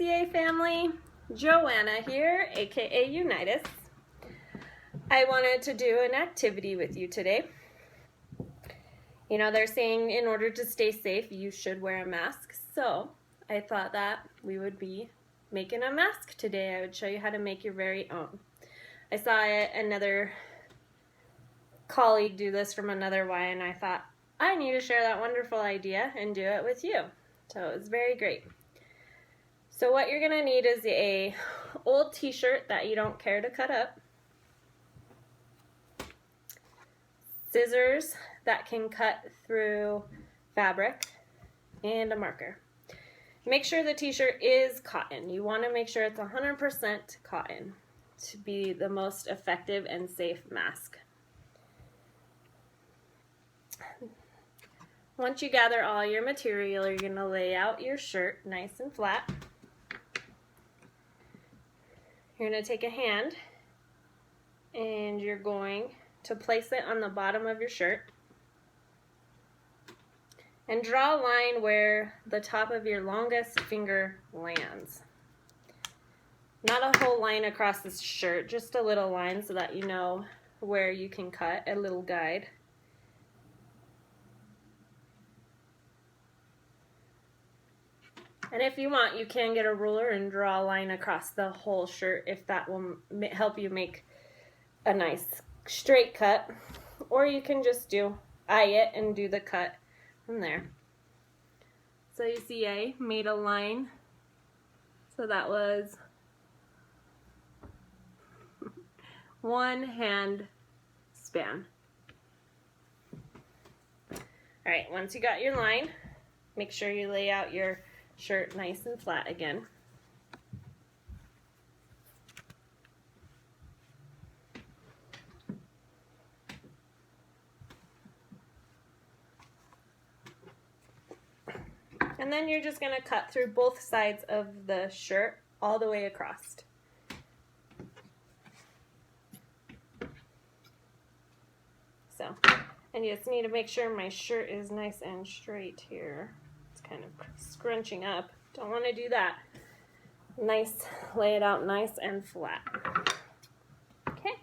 CA family, Joanna here, aka Unitas. I wanted to do an activity with you today. You know, they're saying in order to stay safe, you should wear a mask. So I thought that we would be making a mask today. I would show you how to make your very own. I saw another colleague do this from another Y, and I thought, I need to share that wonderful idea and do it with you. So it was very great. So what you're gonna need is a old t-shirt that you don't care to cut up, scissors that can cut through fabric, and a marker. Make sure the t-shirt is cotton. You want to make sure it's 100% cotton to be the most effective and safe mask. Once you gather all your material, you're going to lay out your shirt nice and flat. You're going to take a hand and you're going to place it on the bottom of your shirt and draw a line where the top of your longest finger lands. Not a whole line across this shirt, just a little line so that you know where you can cut, a little guide. And if you want, you can get a ruler and draw a line across the whole shirt if that will help you make a nice straight cut. Or you can just eye it and do the cut from there. So you see I made a line. So that was 1 hand span. Alright, once you got your line, make sure you lay out your shirt nice and flat again. And then you're just going to cut through both sides of the shirt all the way across. So, and you just need to make sure my shirt is nice and straight here. It's kind of scrunching up. Don't want to do that. Nice, lay it out nice and flat. Okay,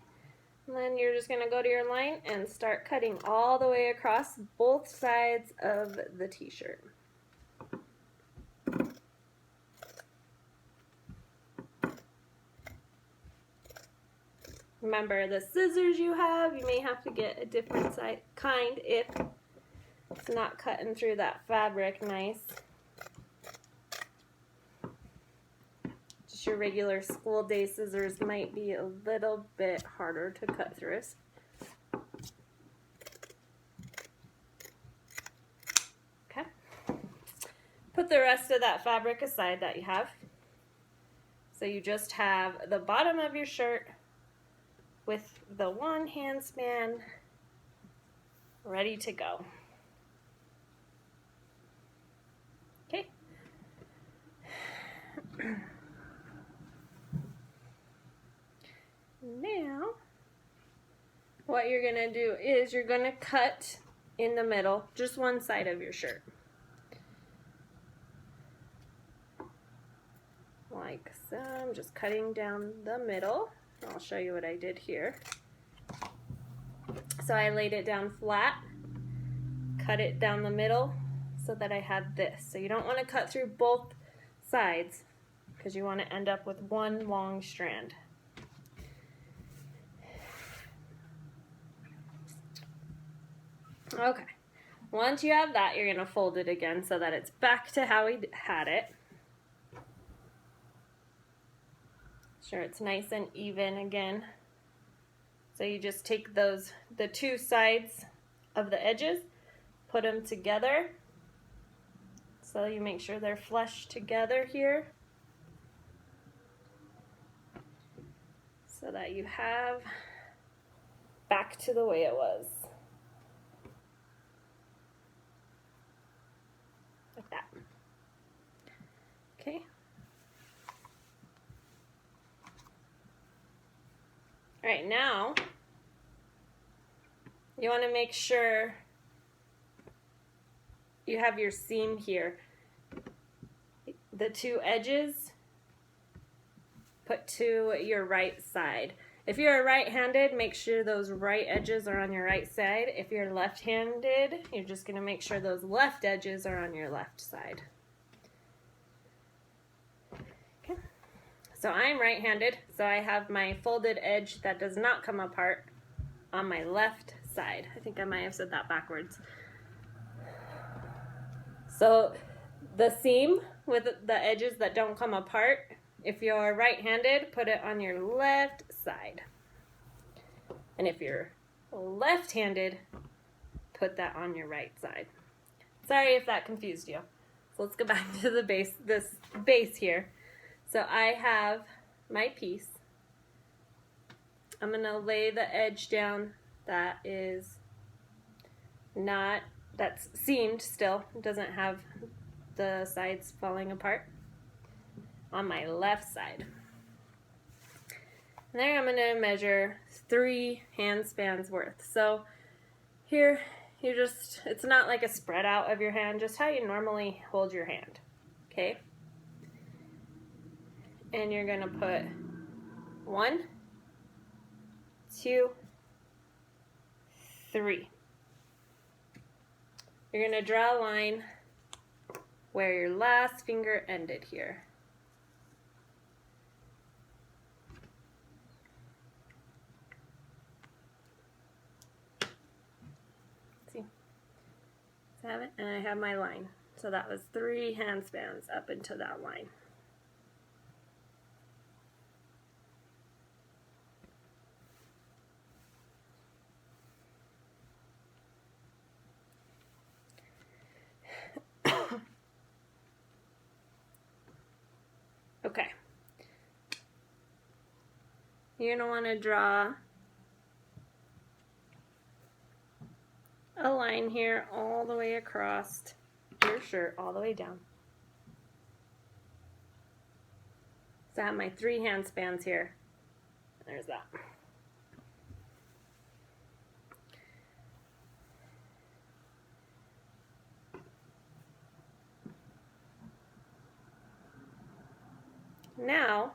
and then you're just going to go to your line and start cutting all the way across both sides of the t-shirt. Remember, the scissors you have, you may have to get a different kind if it's not cutting through that fabric nice. Just your regular school day scissors might be a little bit harder to cut through. Okay. Put the rest of that fabric aside that you have. So you just have the bottom of your shirt with the 1 hand span ready to go. Okay. Now, what you're gonna do is you're gonna cut in the middle, just one side of your shirt. Like so, I'm just cutting down the middle. I'll show you what I did here. So I laid it down flat, cut it down the middle so that I had this. So you don't want to cut through both sides because you want to end up with one long strand. Okay, once you have that, you're going to fold it again so that it's back to how we had it. Sure, it's nice and even again. So you just take the 2 sides of the edges, put them together. So you make sure they're flush together here. So that you have back to the way it was. Like that. Okay. All right, now you want to make sure you have your seam here. The 2 edges put to your right side. If you're right-handed, make sure those right edges are on your right side. If you're left-handed, you're just going to make sure those left edges are on your left side. Okay. So I'm right-handed, so I have my folded edge that does not come apart on my left side. I think I might have said that backwards. So the seam with the edges that don't come apart, if you're right-handed, put it on your left side. And if you're left-handed, put that on your right side. Sorry if that confused you. So let's go back to the base, this base here. So I have my piece. I'm going to lay the edge down that is not, that's seamed still. It doesn't have the sides falling apart on my left side. And there I'm going to measure 3 hand spans worth. So here you just, it's not like a spread out of your hand, just how you normally hold your hand. Okay? And you're going to put 1, 2, 3. You're going to draw a line where your last finger ended here. See? Have it, and I have my line. So that was 3 hand spans up into that line. Okay. You're going to want to draw a line here all the way across your shirt, all the way down. So I have my 3 hand spans here. There's that. Now,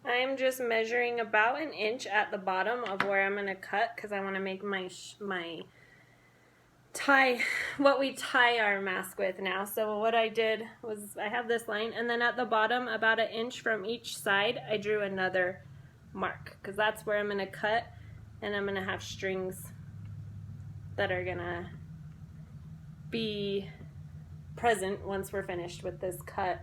I'm just measuring about 1 inch at the bottom of where I'm going to cut because I want to make my tie, what we tie our mask with now. So what I did was I have this line, and then at the bottom, about 1 inch from each side, I drew another mark because that's where I'm going to cut, and I'm going to have strings that are going to be present once we're finished with this cut.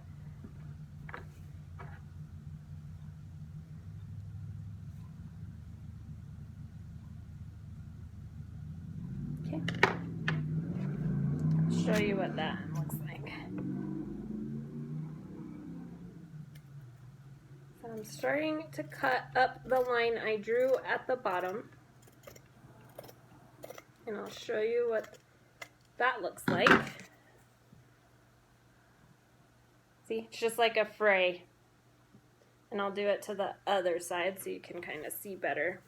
Show you what that looks like. So I'm starting to cut up the line I drew at the bottom, and I'll show you what that looks like. See, it's just like a fray, and I'll do it to the other side so you can kind of see better.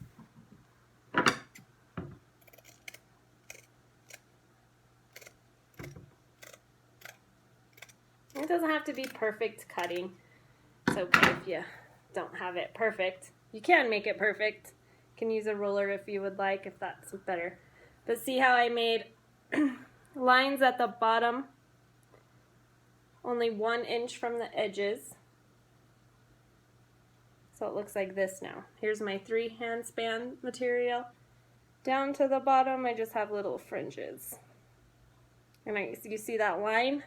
It doesn't have to be perfect cutting. It's okay if you don't have it perfect. You can make it perfect. You can use a ruler if you would like, if that's better. But see how I made lines at the bottom, only 1 inch from the edges. So it looks like this now. Here's my 3 hand span material. Down to the bottom, I just have little fringes. And you see that line?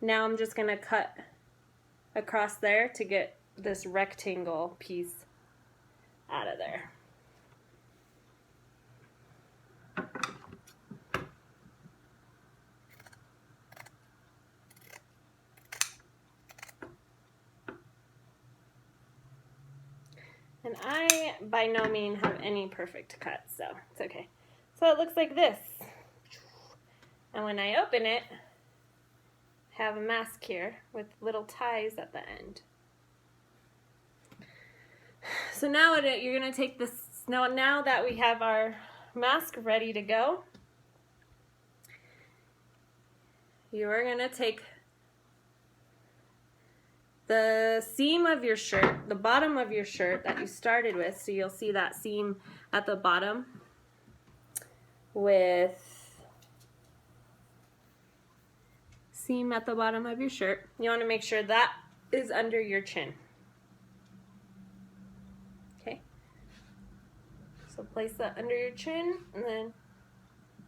Now I'm just going to cut across there to get this rectangle piece out of there. And I, by no means, have any perfect cuts, so it's okay. So it looks like this. And when I open it, I have a mask here with little ties at the end. So now you're going to take this, now that we have our mask ready to go, you are going to take the seam of your shirt, the bottom of your shirt that you started with, so you'll see that seam at the bottom with seam at the bottom of your shirt. You want to make sure that is under your chin. Okay, so place that under your chin and then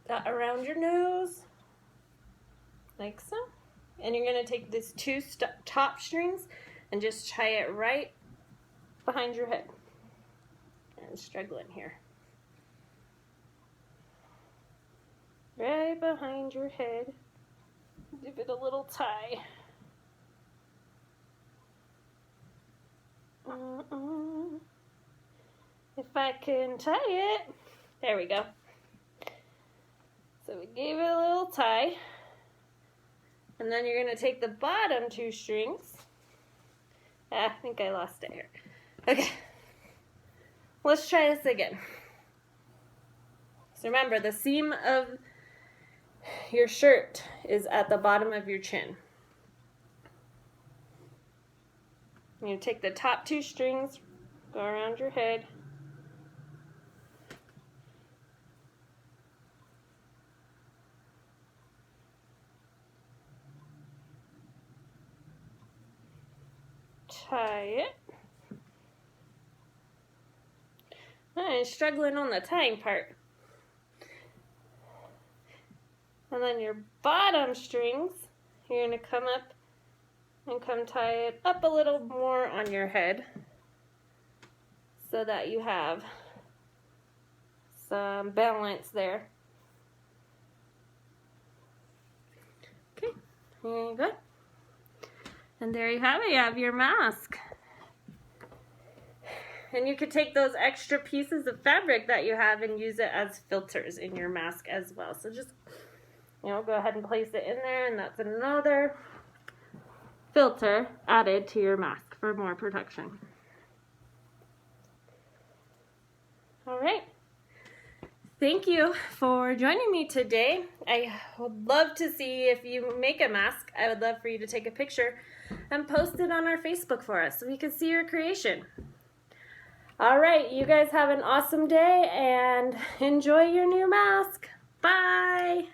that around your nose like so. And you're going to take these two top strings and just tie it right behind your head. I'm struggling here. Right behind your head. Give it a little tie. If I can tie it. There we go. So we gave it a little tie. And then you're going to take the bottom two strings. I think I lost it here. Okay. Let's try this again. So remember, the seam of your shirt is at the bottom of your chin. You take the top two strings, go around your head. Tie it. I'm struggling on the tying part. And then your bottom strings, you're going to come up and come tie it up a little more on your head so that you have some balance there. Okay, there you go. And there you have it, you have your mask. And you could take those extra pieces of fabric that you have and use it as filters in your mask as well. So just, go ahead and place it in there, and that's another filter added to your mask for more protection. All right. Thank you for joining me today. I would love to see if you make a mask. I would love for you to take a picture and post it on our Facebook for us so we can see your creation. All right, you guys have an awesome day and enjoy your new mask. Bye.